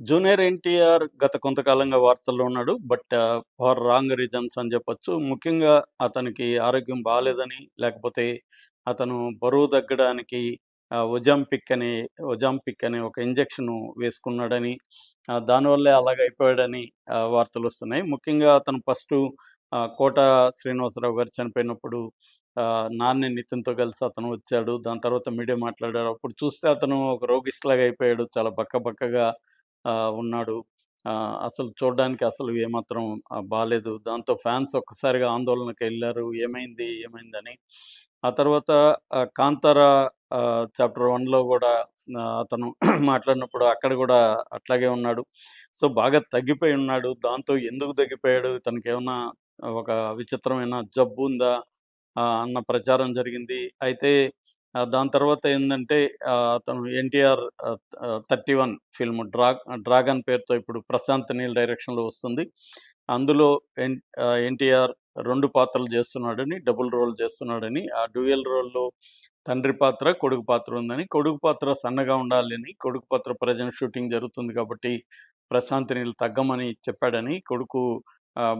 Junior NTR గత కొంతకాలంగా వార్తల్లో ఉన్నాడు. బట్ ఫర్ రాంగ్ రీజన్స్ అని చెప్పొచ్చు. ముఖ్యంగా అతనికి ఆరోగ్యం బాలేదని, లేకపోతే అతను బరువు తగ్గడానికి ఒజాంపిక్ అనే ఒక ఇంజెక్షన్ వేసుకున్నాడని, దానివల్లే అలాగైపోయాడని వార్తలొస్తున్నాయి. ముఖ్యంగా అతను ఫస్టు 'కోట శ్రీనివాసరావు' గారు చనిపోయినప్పుడు నాని నితిన్‌తో కలిసి అతను వచ్చాడు. దాని తర్వాత మీడియా మాట్లాడారు. అప్పుడు చూస్తే అతను ఒక రోగిష్టిలాగా అయిపోయాడు. చాలా బక్కగా ఉన్నాడు. అసలు చూడ్డానికి అసలు ఏమాత్రం బాలేదు. దాంతో ఫ్యాన్స్ ఒక్కసారిగా ఆందోళనకెళ్లారు. ఏమైంది? ఏమైందని. ఆ తర్వాత 'కాంతార' చాప్టర్ 1లో గూడా అతను మాట్లాడినప్పుడు అక్కడ గూడా అట్లాగే ఉన్నాడు. సో, బాగా తగ్గిపోయి ఉన్నాడు. దాంతో ఎందుకు తగ్గిపోయాడు? ఇతనికేమన్నా ఒక విచిత్రమైన జబ్బుందా? అన్న ప్రచారం జరిగింది. అయితే దాని తర్వాత ఏందంటే అతను 'ఎన్టీఆర్' 31 ఫిల్మ్ 'డ్రాగన్' పేరుతో ఇప్పుడు ప్రశాంత్ నీల్ డైరెక్షన్‌లో వస్తుంది. అందులో ఎన్టీఆర్ 2 పాత్రలు చేస్తున్నాడని, డబుల్ రోల్ చేస్తున్నాడని, ఆ డ్యూయల్ రోల్‌లో తండ్రి పాత్ర, కొడుకు పాత్ర ఉందని, కొడుకు పాత్ర సన్నగా ఉండాలని, కొడుకు పాత్ర ప్రెజెంట్ షూటింగ్ జరుగుతుంది కాబట్టి ప్రశాంత్ నీల్ తగ్గమని చెప్పాడని, కొడుకు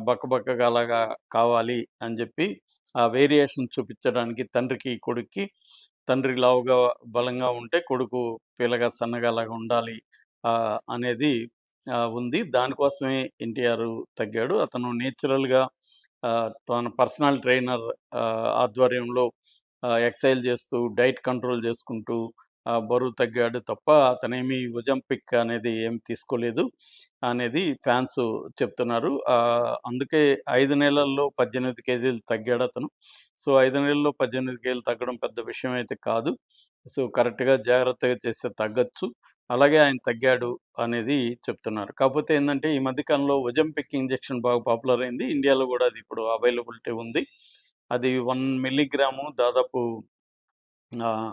బక్కగా అలాగా కావాలి అని చెప్పి ఆ వేరియేషన్ చూపించడానికి తండ్రికి, కొడుక్కి తండ్రి లావుగా, బలంగా ఉంటే కొడుకు పీలగా, సన్నగా అలాగా ఉండాలి అనేది ఉంది. దానికోసమే ఎన్టీఆర్ తగ్గాడు. అతను నేచురల్‌గా తన పర్సనల్ ట్రైనర్ ఆధ్వర్యంలో ఎక్సర్సైజ్ చేస్తూ, డైట్ కంట్రోల్ చేసుకుంటూ బరువు తగ్గాడు తప్ప అతనేమి ఒజంపిక్ అనేది ఏమి తీసుకోలేదు అనేది ఫ్యాన్స్ చెప్తున్నారు. అందుకే 5 నెలల్లో 18 కేజీలు తగ్గాడతను. సో, 5 నెలల్లో 18 కేజీలు తగ్గడం పెద్ద విషయం అయితే కాదు. సో, కరెక్ట్‌గా జాగ్రత్తగా చేస్తే తగ్గొచ్చు. అలాగే ఆయన తగ్గాడు అనేది చెప్తున్నారు. కాపోతే ఏందంటే, ఈ మధ్య కాలంలో ఒజంపిక్ ఇంజెక్షన్ బాగా పాపులర్ అయింది. ఇండియాలో గూడా అది ఇప్పుడు అవైలబిలిటీ ఉంది. అది 1 మిల్లీగ్రాము దాదాపు ఆహ్,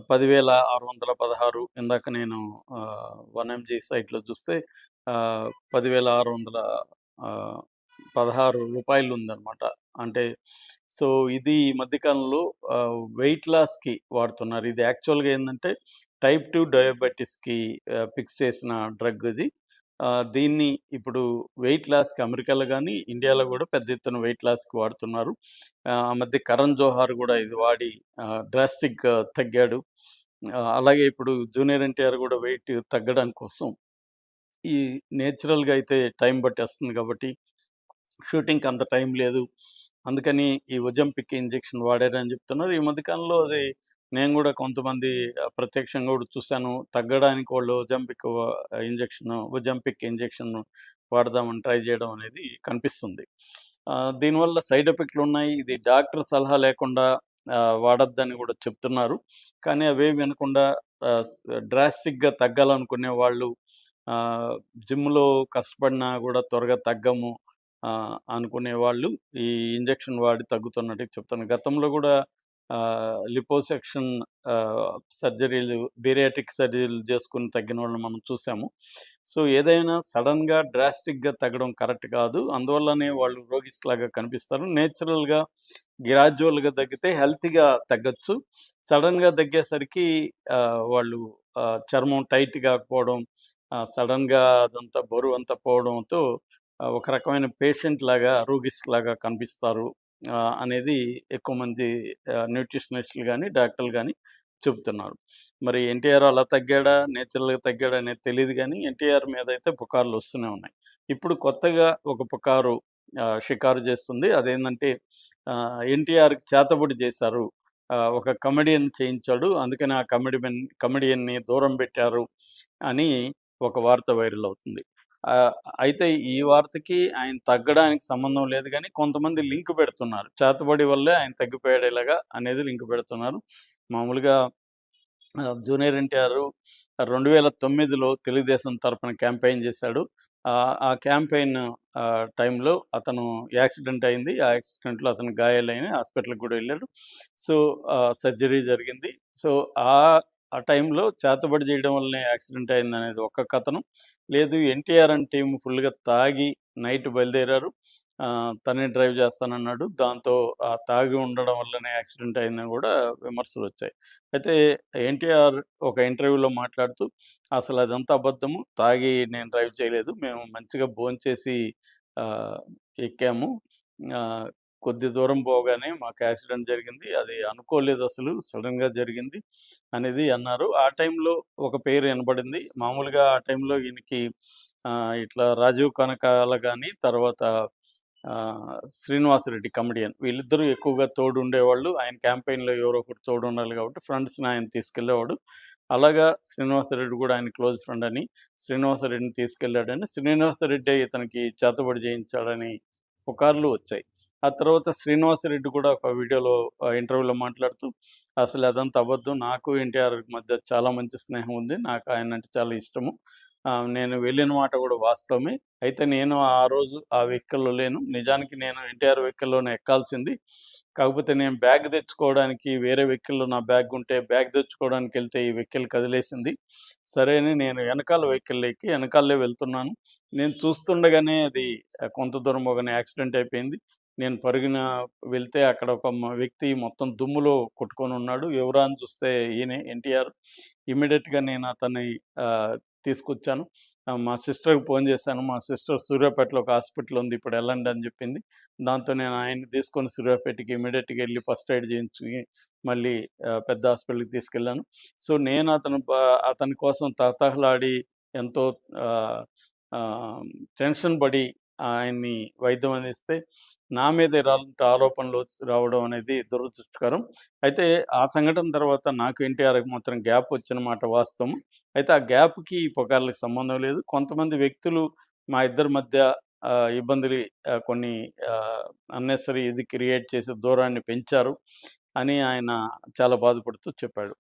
10,616 ఇందాక నేను 1 ఎంజీ సైట్‌లో చూస్తే 10,600 ఆహ్, 16 రూపాయలుందనమాట. అంటే సో, ఇది ఈ మధ్య కాలంలో వెయిట్ లాస్‌కి వాడుతున్నారు. ఇది యాక్చువల్‌గా ఏందంటే టైప్ 2 డయాబెటిస్‌కి ఫిక్స్ చేసిన డ్రగ్ ఇది. దీన్ని ఇప్పుడు వెయిట్ లాస్‌కి అమెరికాలో గాని, ఇండియాలో గూడా పెద్ద ఎత్తున వెయిట్ లాస్‌కి వాడుతున్నారు. ఆ మధ్య కరణ్ జోహార్ గూడా ఇది వాడి డ్రాస్టిక్‌గా తగ్గాడు. అలాగే ఇప్పుడు జూనియర్ ఎన్టీఆర్ గూడా వెయిట్ తగ్గడం కోసం ఈ నేచురల్‌గా అయితే టైం పట్టేస్తుంది కాబట్టి షూటింగ్‌కి అంత టైం లేదు. అందుకని ఈ ఒజంపిక్ ఇంజెక్షన్ వాడారని చెప్తున్నారు. ఈ మధ్య కాలంలో అది నేను గూడా కొంతమంది ప్రత్యక్షంగా గూడా చూసాను. తగ్గడానికి వాళ్ళు ఒజంపిక్ ఇంజెక్షన్ వాడదామని ట్రై చేయడం అనేది కనిపిస్తుంది. దీనివల్ల సైడ్ ఎఫెక్ట్‌లున్నాయి. ఇది డాక్టర్ సలహా లేకుండా వాడొద్దని గూడా చెప్తున్నారు. కానీ అవేవి వినకుండా డ్రాస్టిక్‌గా తగ్గాలనుకునే వాళ్ళు ఆహ్, జిమ్‌లో కష్టపడినా గూడా త్వరగా తగ్గము అనుకునేవాళ్ళు ఈ ఇంజెక్షన్ వాడి తగ్గుతున్నట్టు చెప్తున్నారు. గతంలో గూడా లిపోసెక్షన్ సర్జరీలు, బేరియాట్రిక్ సర్జరీలు చేసుకొని తగ్గినోళ్ళని మనం చూసాము. సో, ఏదైనా సడెన్‌గా డ్రాస్టిక్‌గా తగ్గడం కరెక్ట్ కాదు. అందువల్లనే వాళ్ళు రోగిష్లాగా కనిపిస్తారు. నేచురల్‌గా, గ్రాడ్యువల్‌గా తగ్గితే హెల్తీగా తగ్గొచ్చు. సడెన్‌గా తగ్గేసరికి వాళ్ళు చర్మం టైట్ కాకపోవడం, సడెన్‌గా అదంతా బరువంతా పోవడంతో ఒక రకమైన పేషెంట్‌లాగా, రోగిష్లాగా కనిపిస్తారు అనేది ఎక్కువ మంది న్యూట్రిషనిస్టులు గాని, డాక్టర్లు గాని చెబుతున్నారు. మరి ఎన్టీఆర్ అలా తగ్గాడా? నేచురల్‌గా తగ్గాడా అనేది తెలీదు గానీ, ఎన్టీఆర్ మీదయితే పుకార్లొస్తూనే ఉన్నాయి. ఇప్పుడు కొత్తగా ఒక పుకారు షికారు చేస్తుంది. అదేందంటే ఎన్టీఆర్‌కి చేతబడి చేశారు. ఒక కమెడియన్ చేయించాడు. అందుకని ఆ కమెడియన్‌ని దూరం పెట్టారు అని ఒక వార్త వైరల్ అవుతుంది. ఆహ్, అయితే ఈ వార్తకి ఆయన తగ్గడానికి సంబంధం లేదు గానీ, కొంతమంది లింక్ పెడుతున్నారు. చేతబడి వల్లే ఆయన తగ్గిపోయాడు ఇలాగా అనేది లింక్ పెడుతున్నారు. మామూలుగా జూనియర్ ఎన్టీఆర్ 2009లో తెలుగుదేశం తరపున క్యాంపెయిన్ చేశాడు. ఆ క్యాంపెయిన్ టైంలో అతను యాక్సిడెంట్ అయింది. ఆ యాక్సిడెంట్‌లో అతనికి గాయాలయినాయి. హాస్పిటల్‌కి గూడా ఎళ్ళాడు. సో, సర్జరీ జరిగింది. సో, ఆ టైంలో చేతబడి చేయడం వల్లనే యాక్సిడెంట్ అయిందనేది ఒక కథనం. లేదు ఎన్టీఆర్ అండ్ టీమ్ ఫుల్‌గా తాగి నైట్ బయలుదేరారు. తనే డ్రైవ్ చేస్తానన్నాడు. దాంతో తాగి ఉండడం వల్లనే యాక్సిడెంట్ అయిందని గూడా విమర్శలొచ్చాయి. అయితే ఎన్టీఆర్ ఒక ఇంటర్వ్యూలో మాట్లాడుతూ, "అసలు అదంతా అబద్ధము. తాగి నేను డ్రైవ్ చేయలేదు. మేము మంచిగా భోంచేసి ఆహ్, ఎక్కాము. ఆహ్, కొద్ది దూరం పోగానే మాకు యాక్సిడెంట్ జరిగింది. అది అనుకోలేదసలు. సడెన్‌గా జరిగింది" అనేది అన్నారు. ఆ టైంలో ఒక పేరు ఇనబడింది. మామూలుగా ఆ టైంలో ఈయనకి ఇట్లా రాజీవ్ కనకాల గాని, తర్వాత 'శ్రీనివాసరెడ్డి' కమెడియన్ వీళ్ళిద్దరూ ఎక్కువగా తోడుండేవాళ్ళు. ఆయన క్యాంపెయిన్‌లో ఎవరో ఒకరు తోడుండాలి కాబట్టి ఫ్రెండ్స్‌ని ఆయన తీసుకెళ్ళేవాడు. అలాగా శ్రీనివాసరెడ్డి గూడా ఆయన క్లోజ్ ఫ్రెండ్ అని, శ్రీనివాసరెడ్డిని తీసుకెళ్ళాడని, శ్రీనివాసరెడ్డే ఇతనికి చేతబడి చేయించాడని పుకార్లు వచ్చాయి. ఆ తర్వాత శ్రీనివాసరెడ్డి కూడా ఒక వీడియోలో ఇంటర్వ్యూలో మాట్లాడుతూ, "అసలు అదంతా అబద్ధం. నాకు ఎన్టీఆర్‌కి మధ్య చాలా మంచి స్నేహం ఉంది. నాకు ఆయనంటే చాలా ఇష్టము. నేను వెళ్ళిన మాట కూడా వాస్తవమే. అయితే నేను ఆ రోజు ఆ వెహికల్‌లో లేను. నిజానికి నేను ఎన్టీఆర్ వెహికల్‌లోనే ఎక్కాల్సింది. కాకపోతే నేను బ్యాగ్ తెచ్చుకోవడానికి వేరే వెహికల్‌లో నా బ్యాగ్ ఉంటే బ్యాగ్ తెచ్చుకోవడానికెళ్తే ఈ వెహికల్ కదిలేసింది. సరే అని నేను ఎనకాల వెహికల్‌లో ఎక్కి ఎనకాలే వెళ్తున్నాను. నేను చూస్తుండగానే అది కొంత దూరం పోగానే యాక్సిడెంట్ అయిపోయింది. నేను పరుగున వెళ్తే అక్కడ ఒక వ్యక్తి మొత్తం దుమ్ములో కొట్టుకొనున్నాడు. ఎవరా అని చూస్తే ఈయనే ఎన్టీఆర్. ఇమ్మీడియేట్‌గా నేను అతన్ని ఆహ్, తీసుకొచ్చాను. మా సిస్టర్‌కి ఫోను చేశాను. మా సిస్టర్ సూర్యాపేటలో ఒక హాస్పిటల్ ఉంది. ఇప్పుడు ఎళ్ళండి అని చెప్పింది. దాంతో నేను ఆయన్ని తీసుకొని సూర్యాపేటకి ఇమ్మీడియేట్‌గా ఎళ్లి ఫస్ట్ ఎయిడ్ చేయించి మళ్ళీ పెద్ద హాస్పిటల్‌కి తీసుకెళ్ళాను. సో, నేను అతని కోసం తహతహలాడి ఎంతో ఆహ్, ఆహ్, టెన్షన్ పడి ఆయన్ని వైద్యం అందిస్తే నా మీద ఇలాంటి ఆరోపణలు రావడం అనేది దురదృష్టకరం. అయితే ఆ సంఘటన తర్వాత నాకు ఎన్టీఆర్‌కి మాత్రం గ్యాప్ వచ్చిన మాట వాస్తవం. అయితే ఆ గ్యాప్‌కి, ఈ పుకార్లకి సంబంధం లేదు. కొంతమంది వ్యక్తులు మా ఇద్దరి మధ్య ఇబ్బందులు కొన్ని ఆహ్, అన్నెసెసరీ ఇది క్రియేట్ చేసి దూరాన్ని పెంచారు అని ఆయన చాలా బాధపడుతూ చెప్పాడు.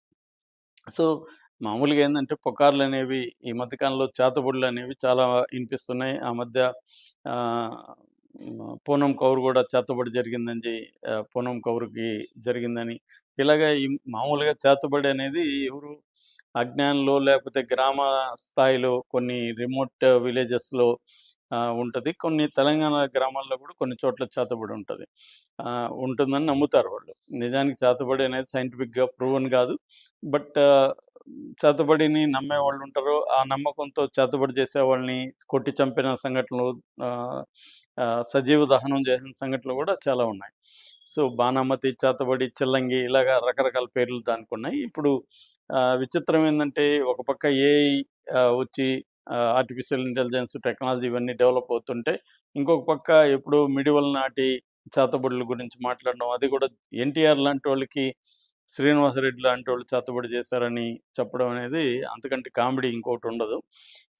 సో, మామూలుగా ఏందంటే పుకార్లనేవి ఈ మధ్య కాలంలో చేతబడులనేవి చాలా ఇనిపిస్తున్నాయి. ఆ మధ్య ఆహ్, పూనమ్ కౌర్ గూడా చేతబడి జరిగిందని పూనమ్ కౌర్‌కి జరిగిందని, ఇలాగ మామూలుగా చేతబడి అనేది ఎవరు అజ్ఞానంలో లేకపోతే గ్రామ స్థాయిలో కొన్ని రిమోట్ విలేజెస్‌లో ఉంటది. కొన్ని తెలంగాణ గ్రామాల్లో గూడా కొన్ని చోట్ల చేతబడి ఉంటది. ఉంటుందని నమ్ముతారు వాళ్ళు. నిజానికి చేతబడి అనేది సైంటిఫిక్‌గా ప్రూవన్ గాదు. బట్ చేతబడిని నమ్మేవాళ్ళుంటారు. ఆ నమ్మకంతో చేతబడి చేసేవాళ్ళని కొట్టి చంపిన సంఘటనలు, ఆహ్, ఆహ్, సజీవ దహనం చేసిన సంఘటనలు గూడా చాలా ఉన్నాయి. సో, బాణామతి, చేతబడి, చిల్లంగి ఇలాగ రకరకాల పేర్లు దానికున్నాయి. ఇప్పుడు విచిత్రం ఏందంటే ఒక పక్క ఏఐ వచ్చి ఆర్టిఫిషియల్ ఇంటెలిజెన్స్ టెక్నాలజీ ఇవన్నీ డెవలప్ అవుతుంటే, ఇంకొక పక్క ఎప్పుడో మిడివల్ నాటి చేతబడుల గురించి మాట్లాడడం, అది కూడా ఎన్టీఆర్ లాంటోళ్ళకి, శ్రీనివాసరెడ్డి లాంటోళ్ళు చేతబడి చేశారని చెప్పడం అనేది అంతకంటే కామెడీ ఇంకోటుండదు.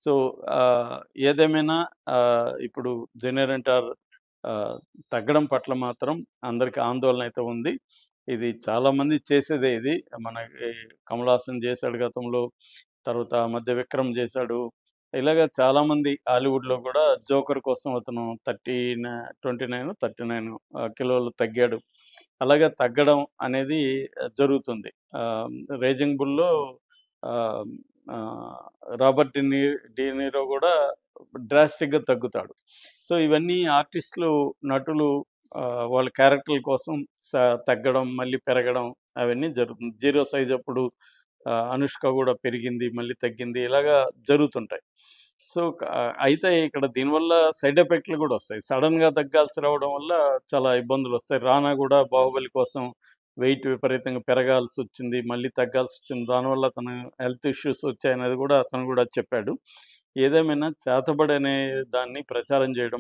సో, ఆహ్, ఏదేమైనా ఇప్పుడు జూనియర్ ఎన్టీఆర్ ఆహ్, తగ్గడం పట్ల మాత్రం అందరికి ఆందోళన అయితే ఉంది. ఇది చాలామంది చేసేదే ఇది. మనకి కమల్ హాసన్ చేశాడు గతంలో. తర్వాత ఆ మధ్య 'విక్రమ్' చేశాడు. ఇలాగ చాలామంది హాలీవుడ్‌లో కూడా 'జోకర్' కోసం అతను 29 కిలోలు తగ్గాడు. అలాగే తగ్గడం అనేది జరుగుతుంది. 'రేజింగ్ బుల్‌లో' ఆహ్, ఆహ్, రాబర్ట్ డీనీరో కూడా డ్రాస్టిక్‌గా తగ్గుతాడు. సో, ఇవన్నీ ఆర్టిస్టులు, నటులు వాళ్ళ క్యారెక్టర్‌ల కోసం స తగ్గడం, మళ్ళీ పెరగడం అవన్నీ జరుగుతుంది. 'జీరో సైజ్' అప్పుడు అనుష్క గూడా పెరిగింది, మళ్ళీ తగ్గింది. ఇలాగా జరుగుతుంటాయి. సో, అయితే ఇక్కడ దీనివల్ల సైడ్ ఎఫెక్ట్‌లు గూడా ఒస్తాయి. సడెన్‌గా తగ్గాల్సి రావడం వల్ల చాలా ఇబ్బందులొస్తాయి. 'రానా' గూడా 'బాహుబలి' కోసం వెయిట్ విపరీతంగా పెరగాల్సొచ్చింది. మళ్ళీ తగ్గాల్సొచ్చింది. దానివల్ల అతను హెల్త్ ఇష్యూస్ వచ్చాయనేది గూడా అతను గూడా చెప్పాడు. ఏదేమైనా చేతబడనే దాన్ని ప్రచారం చేయడం